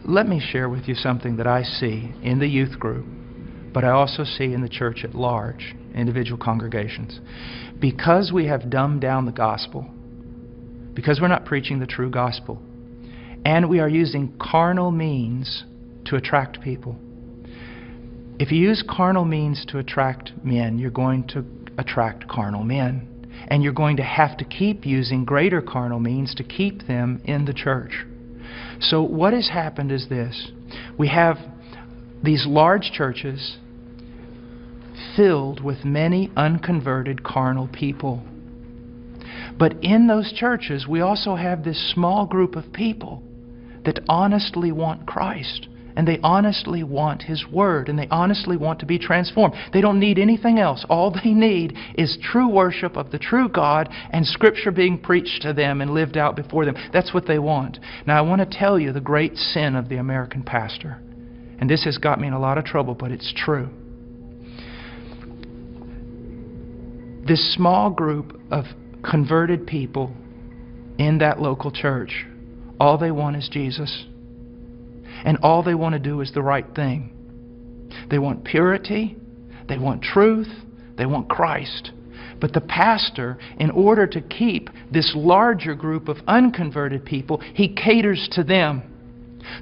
Let me share with you something that I see in the youth group, but I also see in the church at large, individual congregations. Because we have dumbed down the gospel, because we're not preaching the true gospel, and we are using carnal means to attract people. If you use carnal means to attract men, you're going to attract carnal men. And you're going to have to keep using greater carnal means to keep them in the church. So what has happened is this. We have these large churches filled with many unconverted carnal people. But in those churches, we also have this small group of people that honestly want Christ. And they honestly want His Word. And they honestly want to be transformed. They don't need anything else. All they need is true worship of the true God and Scripture being preached to them and lived out before them. That's what they want. Now I want to tell you the great sin of the American pastor. And this has got me in a lot of trouble, but it's true. This small group of converted people in that local church, all they want is Jesus. And all they want to do is the right thing. They want purity, they want truth, they want Christ. But the pastor, in order to keep this larger group of unconverted people, he caters to them.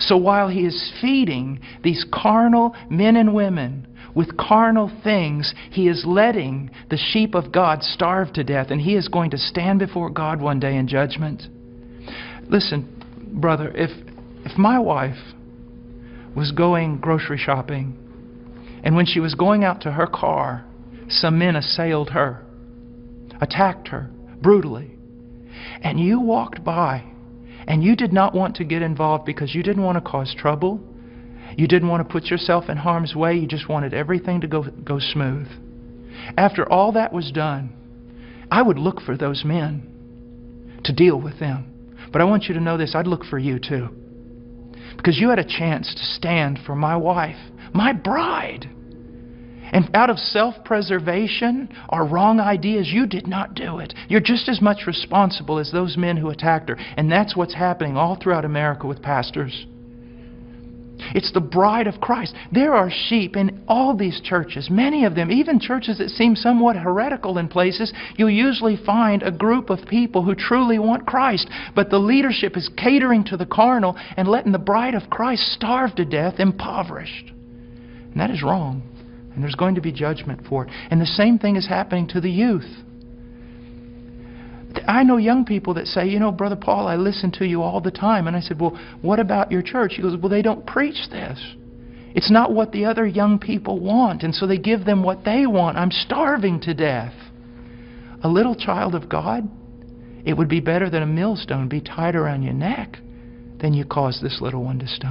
So while he is feeding these carnal men and women with carnal things, he is letting the sheep of God starve to death, and he is going to stand before God one day in judgment. Listen, brother, if my wife was going grocery shopping, and when she was going out to her car, some men assailed her, attacked her brutally, and you walked by, and you did not want to get involved because you didn't want to cause trouble, you didn't want to put yourself in harm's way, you just wanted everything to go smooth. After all that was done, I would look for those men to deal with them. But I want you to know this, I'd look for you too. Because you had a chance to stand for my wife, my bride. And out of self-preservation or wrong ideas, you did not do it. You're just as much responsible as those men who attacked her. And that's what's happening all throughout America with pastors. It's the bride of Christ. There are sheep in all these churches, many of them, even churches that seem somewhat heretical in places. You'll usually find a group of people who truly want Christ, but the leadership is catering to the carnal and letting the bride of Christ starve to death, impoverished. And that is wrong. And there's going to be judgment for it. And the same thing is happening to the youth. I know young people that say, you know, Brother Paul, I listen to you all the time. And I said, well, what about your church? He goes, well, they don't preach this. It's not what the other young people want. And so they give them what they want. I'm starving to death. A little child of God, it would be better that a millstone be tied around your neck than you cause this little one to stumble.